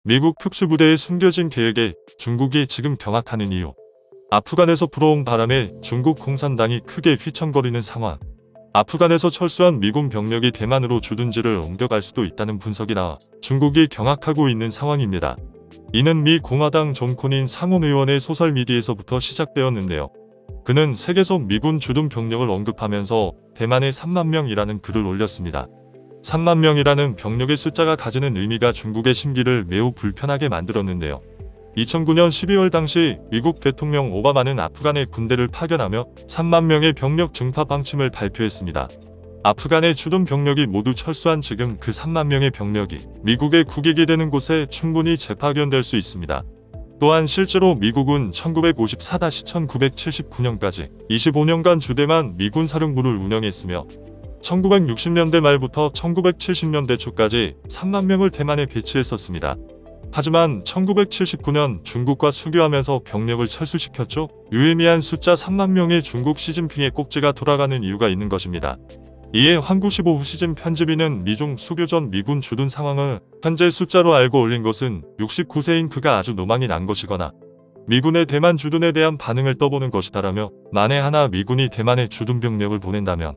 미국 특수부대의 숨겨진 계획에 중국이 지금 경악하는 이유. 아프간에서 불어온 바람에 중국 공산당이 크게 휘청거리는 상황. 아프간에서 철수한 미군 병력이 대만으로 주둔지를 옮겨갈 수도 있다는 분석이 나와 중국이 경악하고 있는 상황입니다. 이는 미 공화당 존 코닌 상원의원의 소설미디에서부터 시작되었는데요. 그는 세계속 미군 주둔 병력을 언급하면서 대만의 3만 명이라는 글을 올렸습니다. 3만 명이라는 병력의 숫자가 가지는 의미가 중국의 심기를 매우 불편하게 만들었는데요. 2009년 12월 당시 미국 대통령 오바마는 아프간에 군대를 파견하며 3만 명의 병력 증파 방침을 발표했습니다. 아프간의 주둔 병력이 모두 철수한 지금 그 3만 명의 병력이 미국의 국익이 되는 곳에 충분히 재파견될 수 있습니다. 또한 실제로 미국은 1954-1979년까지 25년간 주대만 미군 사령부를 운영했으며 1960년대 말부터 1970년대 초까지 3만 명을 대만에 배치했었습니다. 하지만 1979년 중국과 수교하면서 병력을 철수시켰죠. 유의미한 숫자 3만 명의 중국 시진핑의 꼭지가 돌아가는 이유가 있는 것입니다. 이에 환구15후 시진 편집인은 미중 수교 전 미군 주둔 상황을 현재 숫자로 알고 올린 것은 69세인 그가 아주 노망이 난 것이거나 미군의 대만 주둔에 대한 반응을 떠보는 것이다라며 만에 하나 미군이 대만에 주둔 병력을 보낸다면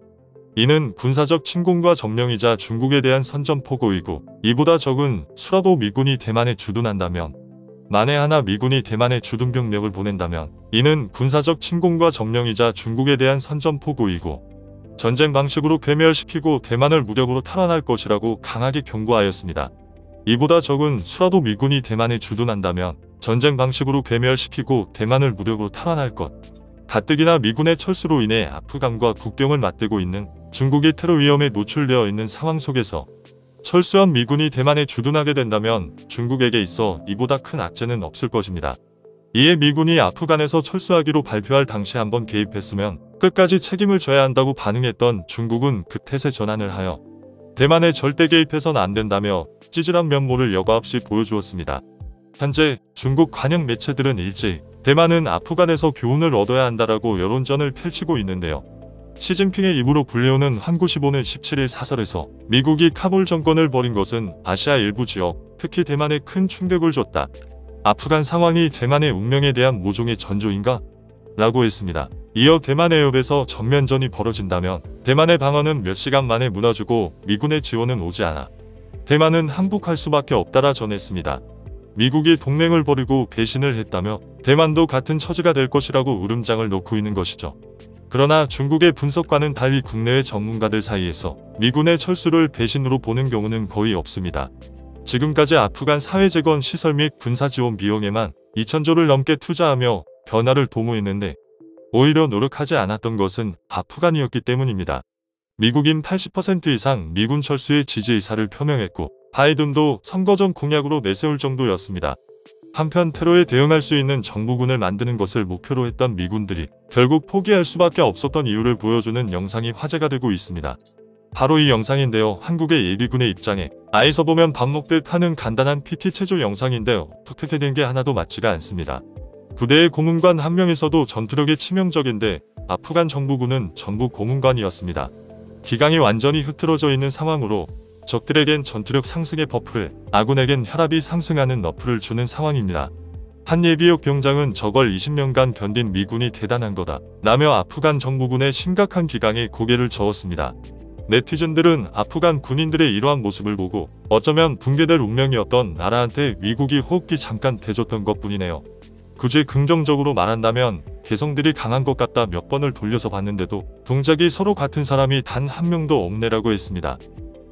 이는 군사적 침공과 점령이자 중국에 대한 선전포고이고 이보다 적은 수라도 미군이 대만에 주둔한다면 만에 하나 미군이 대만에 주둔 병력을 보낸다면 이는 군사적 침공과 점령이자 중국에 대한 선전포고이고 전쟁 방식으로 괴멸시키고 대만을 무력으로 탈환할 것이라고 강하게 경고하였습니다. 이보다 적은 수라도 미군이 대만에 주둔한다면 전쟁 방식으로 괴멸시키고 대만을 무력으로 탈환할 것. 가뜩이나 미군의 철수로 인해 아프간과 국경을 맞대고 있는 중국이 테러 위험에 노출되어 있는 상황 속에서 철수한 미군이 대만에 주둔하게 된다면 중국에게 있어 이보다 큰 악재는 없을 것입니다. 이에 미군이 아프간에서 철수하기로 발표할 당시 한번 개입했으면 끝까지 책임을 져야 한다고 반응했던 중국은 그 태세 전환을 하여 대만에 절대 개입해선 안 된다며 찌질한 면모를 여과 없이 보여주었습니다. 현재 중국 관영 매체들은 일제히 대만은 아프간에서 교훈을 얻어야 한다라고 여론전을 펼치고 있는데요. 시진핑의 입으로 불려오는 환구15는 17일 사설에서 미국이 카불 정권을 벌인 것은 아시아 일부 지역, 특히 대만에 큰 충격을 줬다. 아프간 상황이 대만의 운명에 대한 모종의 전조인가? 라고 했습니다. 이어 대만 해협에서 전면전이 벌어진다면 대만의 방어는 몇 시간 만에 무너지고 미군의 지원은 오지 않아 대만은 항복할 수밖에 없다라 전했습니다. 미국이 동맹을 벌이고 배신을 했다며 대만도 같은 처지가 될 것이라고 울음장을 놓고 있는 것이죠. 그러나 중국의 분석과는 달리 국내외 전문가들 사이에서 미군의 철수를 배신으로 보는 경우는 거의 없습니다. 지금까지 아프간 사회재건 시설 및 군사지원 비용에만 2,000조를 넘게 투자하며 변화를 도모했는데 오히려 노력하지 않았던 것은 아프간이었기 때문입니다. 미국인 80% 이상 미군 철수의 지지 의사를 표명했고 바이든도 선거 전 공약으로 내세울 정도였습니다. 한편 테러에 대응할 수 있는 정부군을 만드는 것을 목표로 했던 미군들이 결국 포기할 수밖에 없었던 이유를 보여주는 영상이 화제가 되고 있습니다. 바로 이 영상인데요. 한국의 예비군의 입장에 아이서 보면 밥 먹듯 하는 간단한 PT 체조 영상인데요. 어떻게 된 게 하나도 맞지가 않습니다. 부대의 고문관 한 명에서도 전투력이 치명적인데 아프간 정부군은 전부 고문관이었습니다. 기강이 완전히 흐트러져 있는 상황으로 적들에겐 전투력 상승의 버프를, 아군에겐 혈압이 상승하는 너프를 주는 상황입니다. 한 예비역 병장은 저걸 20년간 견딘 미군이 대단한 거다 라며 아프간 정부군의 심각한 기강에 고개를 저었습니다. 네티즌들은 아프간 군인들의 이러한 모습을 보고 어쩌면 붕괴될 운명이었던 나라한테 미국이 호흡기 잠깐 대줬던 것뿐이네요. 굳이 긍정적으로 말한다면 개성들이 강한 것 같다 몇 번을 돌려서 봤는데도 동작이 서로 같은 사람이 단 한 명도 없네라고 했습니다.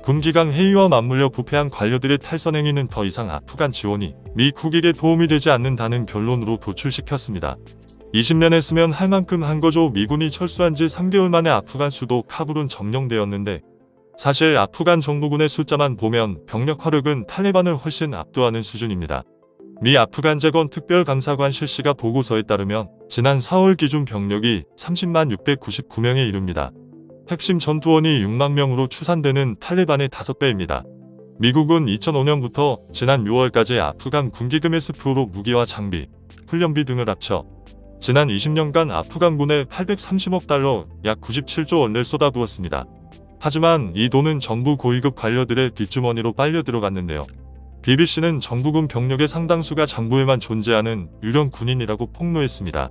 군기강 회의와 맞물려 부패한 관료들의 탈선 행위는 더 이상 아프간 지원이 미 국익에 도움이 되지 않는다는 결론으로 도출시켰습니다. 20년 했으면 할 만큼 한 거죠. 미군이 철수한 지 3개월 만에 아프간 수도 카불은 점령되었는데 사실 아프간 정부군의 숫자만 보면 병력 화력은 탈레반을 훨씬 압도하는 수준입니다. 미 아프간 재건 특별감사관 실시가 보고서에 따르면 지난 4월 기준 병력이 30만 699명에 이릅니다. 핵심 전투원이 6만 명으로 추산되는 탈레반의 5배입니다. 미국은 2005년부터 지난 6월까지 아프간 군기금 SF로 무기와 장비, 훈련비 등을 합쳐 지난 20년간 아프간군에 830억 달러, 약 97조 원을 쏟아부었습니다. 하지만 이 돈은 전부 고위급 관료들의 뒷주머니로 빨려 들어갔는데요. BBC는 정부군 병력의 상당수가 정부에만 존재하는 유령 군인이라고 폭로했습니다.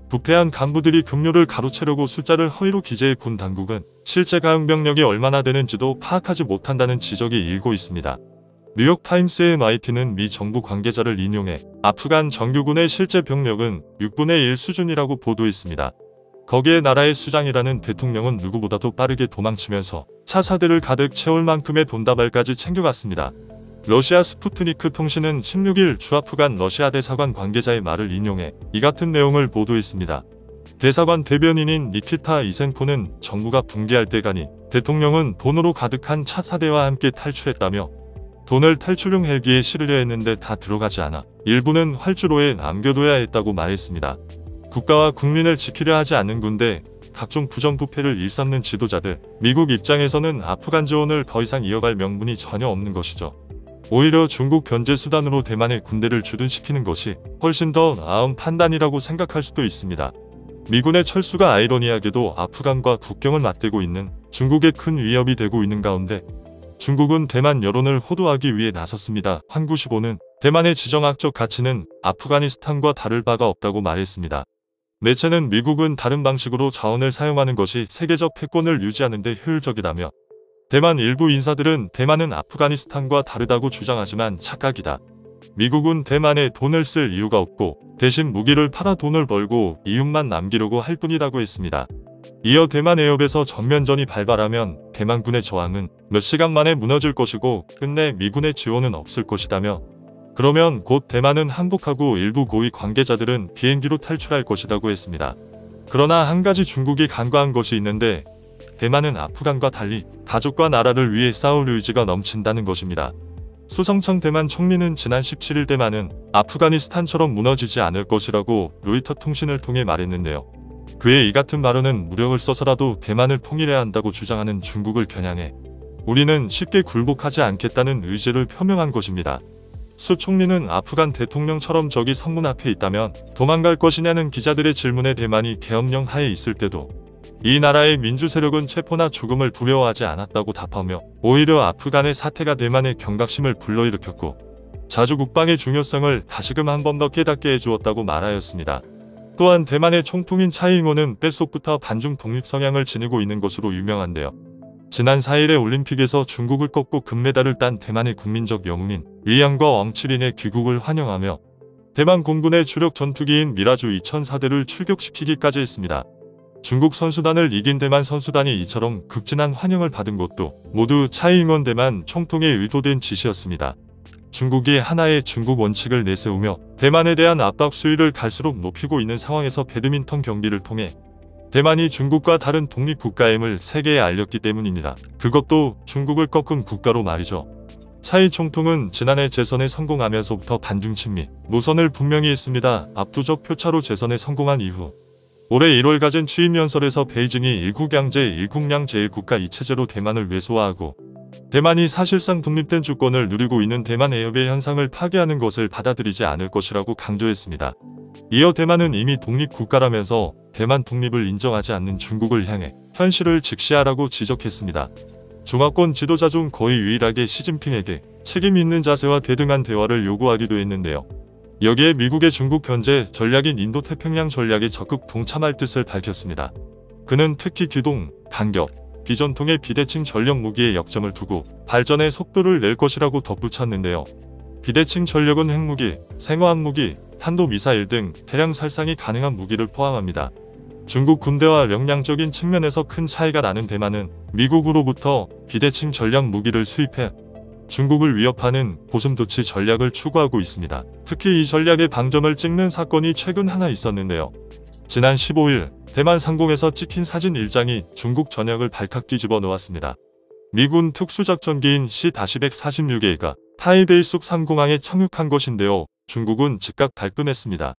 부패한 간부들이 급료를 가로채려고 숫자를 허위로 기재해 군 당국은 실제 가용 병력이 얼마나 되는지도 파악하지 못한다는 지적이 일고 있습니다. 뉴욕타임스의 MIT는 미 정부 관계자를 인용해 아프간 정규군의 실제 병력은 6분의 1 수준이라고 보도했습니다. 거기에 나라의 수장이라는 대통령은 누구보다도 빠르게 도망치면서 차사들을 가득 채울 만큼의 돈다발까지 챙겨갔습니다. 러시아 스푸트니크 통신은 16일 주아프간 러시아 대사관 관계자의 말을 인용해 이 같은 내용을 보도했습니다. 대사관 대변인인 니키타 이센코는 정부가 붕괴할 때 가니 대통령은 돈으로 가득한 차사대와 함께 탈출했다며 돈을 탈출용 헬기에 실으려 했는데 다 들어가지 않아 일부는 활주로에 남겨둬야 했다고 말했습니다. 국가와 국민을 지키려 하지 않는 군대, 각종 부정부패를 일삼는 지도자들, 미국 입장에서는 아프간 지원을 더 이상 이어갈 명분이 전혀 없는 것이죠. 오히려 중국 견제 수단으로 대만의 군대를 주둔시키는 것이 훨씬 더 나은 판단이라고 생각할 수도 있습니다. 미군의 철수가 아이러니하게도 아프간과 국경을 맞대고 있는 중국에 큰 위협이 되고 있는 가운데 중국은 대만 여론을 호도하기 위해 나섰습니다. 환구시보는 대만의 지정학적 가치는 아프가니스탄과 다를 바가 없다고 말했습니다. 매체는 미국은 다른 방식으로 자원을 사용하는 것이 세계적 패권을 유지하는 데 효율적이라며 대만 일부 인사들은 대만은 아프가니스탄과 다르다고 주장하지만 착각이다. 미국은 대만에 돈을 쓸 이유가 없고 대신 무기를 팔아 돈을 벌고 이윤만 남기려고 할 뿐이라고 했습니다. 이어 대만 해협에서 전면전이 발발하면 대만군의 저항은 몇 시간 만에 무너질 것이고 끝내 미군의 지원은 없을 것이다며 그러면 곧 대만은 항복하고 일부 고위 관계자들은 비행기로 탈출할 것이라고 했습니다. 그러나 한 가지 중국이 간과한 것이 있는데 대만은 아프간과 달리 가족과 나라를 위해 싸울 의지가 넘친다는 것입니다. 수성청 대만 총리는 지난 17일 대만은 아프가니스탄처럼 무너지지 않을 것이라고 로이터 통신을 통해 말했는데요. 그의 이 같은 발언은 무력을 써서라도 대만을 통일해야 한다고 주장하는 중국을 겨냥해 우리는 쉽게 굴복하지 않겠다는 의지를 표명한 것입니다. 수 총리는 아프간 대통령처럼 적이 성문 앞에 있다면 도망갈 것이냐는 기자들의 질문에 대만이 계엄령 하에 있을 때도 이 나라의 민주 세력은 체포나 죽음을 두려워하지 않았다고 답하며 오히려 아프간의 사태가 대만의 경각심을 불러일으켰고 자주 국방의 중요성을 다시금 한 번 더 깨닫게 해주었다고 말하였습니다. 또한 대만의 총통인 차이잉원은 뼛속부터 반중 독립 성향을 지니고 있는 것으로 유명한데요. 지난 4일의 올림픽에서 중국을 꺾고 금메달을 딴 대만의 국민적 영웅인 리양과 왕치린의 귀국을 환영하며 대만 공군의 주력 전투기인 미라주 2004대를 출격시키기까지 했습니다. 중국 선수단을 이긴 대만 선수단이 이처럼 극진한 환영을 받은 것도 모두 차이잉원 대만 총통의 의도된 지시였습니다. 중국이 하나의 중국 원칙을 내세우며 대만에 대한 압박 수위를 갈수록 높이고 있는 상황에서 배드민턴 경기를 통해 대만이 중국과 다른 독립국가임을 세계에 알렸기 때문입니다. 그것도 중국을 꺾은 국가로 말이죠. 차이 총통은 지난해 재선에 성공하면서부터 반중 친미 노선을 분명히 했습니다. 압도적 표차로 재선에 성공한 이후 올해 1월 가진 취임연설에서 베이징이 일국양제, 일국량 제1국가 이체제로 대만을 외소화하고 대만이 사실상 독립된 주권을 누리고 있는 대만 해협의 현상을 파괴하는 것을 받아들이지 않을 것이라고 강조했습니다. 이어 대만은 이미 독립국가라면서 대만 독립을 인정하지 않는 중국을 향해 현실을 직시하라고 지적했습니다. 중화권 지도자 중 거의 유일하게 시진핑에게 책임 있는 자세와 대등한 대화를 요구하기도 했는데요. 여기에 미국의 중국 견제 전략인 인도태평양 전략에 적극 동참할 뜻을 밝혔습니다. 그는 특히 기동, 간격, 비전통의 비대칭 전력 무기에 역점을 두고 발전의 속도를 낼 것이라고 덧붙였는데요. 비대칭 전력은 핵무기, 생화학무기, 탄도미사일 등 대량 살상이 가능한 무기를 포함합니다. 중국 군대와 역량적인 측면에서 큰 차이가 나는 대만은 미국으로부터 비대칭 전략 무기를 수입해 중국을 위협하는 고슴도치 전략을 추구하고 있습니다. 특히 이 전략의 방점을 찍는 사건이 최근 하나 있었는데요. 지난 15일 대만 상공에서 찍힌 사진 1장이 중국 전역을 발칵 뒤집어 놓았습니다. 미군 특수작전기인 C-146A가 타이베이 쑥 상공항에 착륙한 것인데요. 중국은 즉각 발끈했습니다.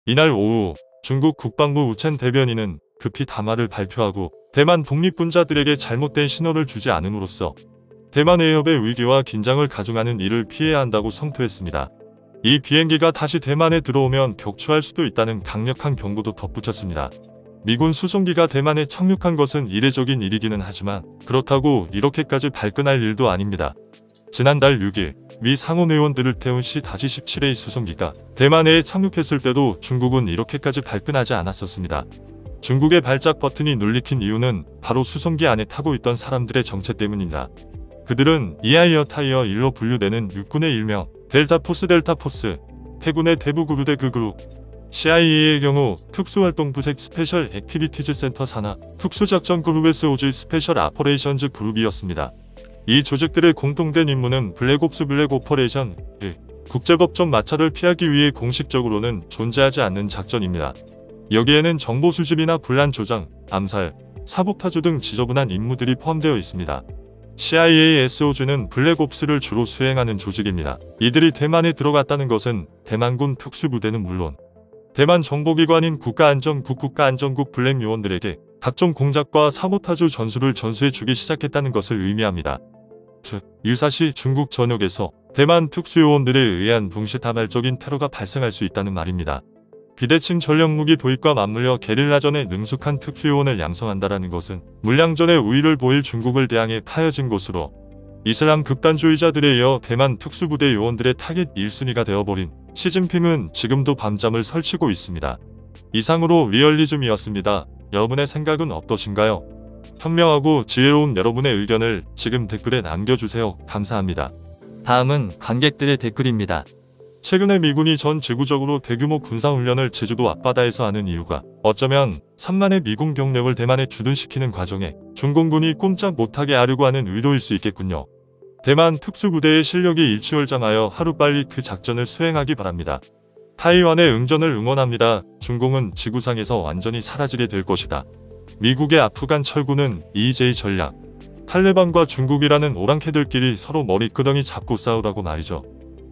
이날 오후 중국 국방부 우첸 대변인은 급히 담화를 발표하고 대만 독립분자들에게 잘못된 신호를 주지 않음으로써 대만 해협의 위기와 긴장을 가중하는 일을 피해야 한다고 성토했습니다. 이 비행기가 다시 대만에 들어오면 격추할 수도 있다는 강력한 경고도 덧붙였습니다. 미군 수송기가 대만에 착륙한 것은 이례적인 일이기는 하지만 그렇다고 이렇게까지 발끈할 일도 아닙니다. 지난달 6일 미 상원 의원들을 태운 C-17A 수송기가 대만해에 착륙했을 때도 중국은 이렇게까지 발끈하지 않았었습니다. 중국의 발작 버튼이 눌리킨 이유는 바로 수송기 안에 타고 있던 사람들의 정체 때문입니다. 그들은 이하이어 타이어 1로 분류되는 육군의 일명 델타포스, 해군의 대부그루대 그그룹, CIA의 경우 특수활동부색 스페셜 액티비티즈 센터 산하 특수작전그룹 SOG 스페셜 아퍼레이션즈 그룹이었습니다. 이 조직들의 공통된 임무는 블랙옵스 블랙 오퍼레이션, 국제법적 마찰을 피하기 위해 공식적으로는 존재하지 않는 작전입니다. 여기에는 정보 수집이나 분란 조장, 암살, 사보타주 등 지저분한 임무들이 포함되어 있습니다. CIA SOG는 블랙옵스를 주로 수행하는 조직입니다. 이들이 대만에 들어갔다는 것은 대만군 특수부대는 물론 대만 정보기관인 국가안전국, 국가안전국 블랙 요원들에게 각종 공작과 사보타주 전술을 전수해주기 시작했다는 것을 의미합니다. 즉, 유사시 중국 전역에서 대만 특수요원들에 의한 동시다발적인 테러가 발생할 수 있다는 말입니다. 비대칭 전력무기 도입과 맞물려 게릴라전에 능숙한 특수요원을 양성한다라는 것은 물량전의 우위를 보일 중국을 대항해 파여진 곳으로 이슬람 극단주의자들에 이어 대만 특수부대 요원들의 타깃 1순위가 되어버린 시진핑은 지금도 밤잠을 설치고 있습니다. 이상으로 리얼리즘이었습니다. 여러분의 생각은 어떠신가요? 현명하고 지혜로운 여러분의 의견을 지금 댓글에 남겨주세요. 감사합니다. 다음은 관객들의 댓글입니다. 최근에 미군이 전 지구적으로 대규모 군사훈련을 제주도 앞바다에서 하는 이유가 어쩌면 3만의 미군 병력을 대만에 주둔시키는 과정에 중공군이 꼼짝 못하게 하려고 하는 의도일 수 있겠군요. 대만 특수부대의 실력이 일취월장하여 하루빨리 그 작전을 수행하기 바랍니다. 타이완의 응전을 응원합니다. 중공은 지구상에서 완전히 사라지게 될 것이다. 미국의 아프간 철군은 EJ 전략, 탈레반과 중국이라는 오랑캐들끼리 서로 머리끄덩이 잡고 싸우라고 말이죠.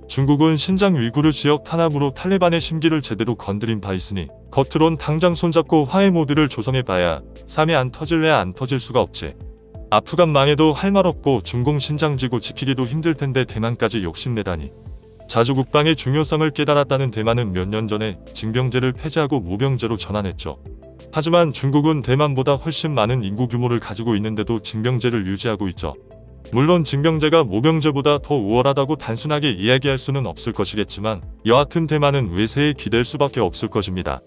중국은 신장 위구르 지역 탄압으로 탈레반의 심기를 제대로 건드린 바 있으니 겉으론 당장 손잡고 화해 모드를 조성해봐야 쌈이 안 터질래야 안 터질 수가 없지. 아프간 망해도 할 말 없고 중공 신장지고 지키기도 힘들 텐데 대만까지 욕심내다니. 자주국방의 중요성을 깨달았다는 대만은 몇 년 전에 징병제를 폐지하고 모병제로 전환했죠. 하지만 중국은 대만보다 훨씬 많은 인구 규모를 가지고 있는데도 징병제를 유지하고 있죠. 물론 징병제가 모병제보다 더 우월하다고 단순하게 이야기할 수는 없을 것이겠지만 여하튼 대만은 외세에 기댈 수밖에 없을 것입니다.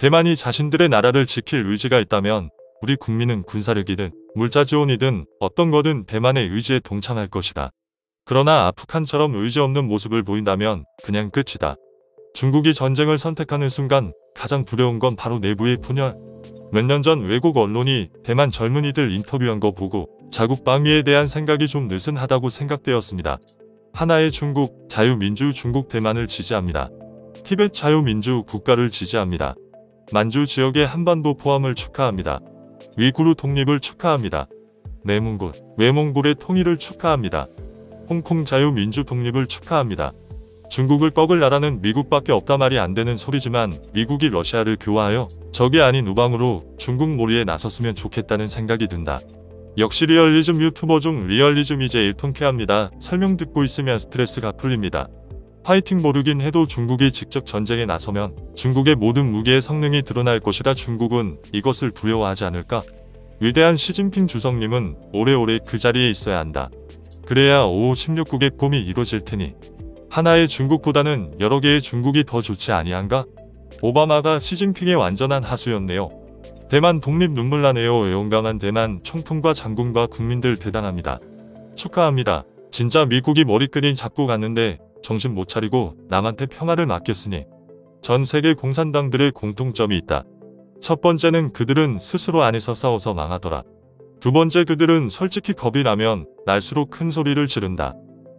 대만이 자신들의 나라를 지킬 의지가 있다면 우리 국민은 군사력이든 물자 지원이든 어떤 거든 대만의 의지에 동참할 것이다. 그러나 아프간처럼 의지 없는 모습을 보인다면 그냥 끝이다. 중국이 전쟁을 선택하는 순간 가장 두려운 건 바로 내부의 분열. 몇 년 전 외국 언론이 대만 젊은이들 인터뷰한 거 보고 자국 방위에 대한 생각이 좀 느슨하다고 생각되었습니다. 하나의 중국, 자유민주 중국 대만을 지지합니다. 티벳 자유민주 국가를 지지합니다. 만주 지역의 한반도 포함을 축하합니다. 위구르 독립을 축하합니다. 내몽골, 외몽골의 통일을 축하합니다. 홍콩 자유민주 독립을 축하합니다. 중국을 꺾을 나라는 미국밖에 없다 말이 안 되는 소리지만 미국이 러시아를 교화하여 적이 아닌 우방으로 중국 몰이에 나섰으면 좋겠다는 생각이 든다. 역시 리얼리즘 유튜버 중 리얼리즘 이제 일통쾌합니다. 설명 듣고 있으면 스트레스가 풀립니다. 파이팅 모르긴 해도 중국이 직접 전쟁에 나서면 중국의 모든 무기의 성능이 드러날 것이라 중국은 이것을 두려워하지 않을까? 위대한 시진핑 주석님은 오래오래 그 자리에 있어야 한다. 그래야 5, 16국의 꿈이 이루어질 테니. 하나의 중국보다는 여러 개의 중국이 더 좋지 아니한가? 오바마가 시진핑의 완전한 하수였네요. 대만 독립 눈물 나네요. 용감한 대만 총통과 장군과 국민들 대단합니다. 축하합니다. 진짜 미국이 머리끈이 잡고 갔는데 정신 못 차리고 남한테 평화를 맡겼으니. 전 세계 공산당들의 공통점이 있다. 첫 번째는 그들은 스스로 안에서 싸워서 망하더라. 두 번째, 그들은 솔직히 겁이 나면 날수록 큰 소리를 지른다.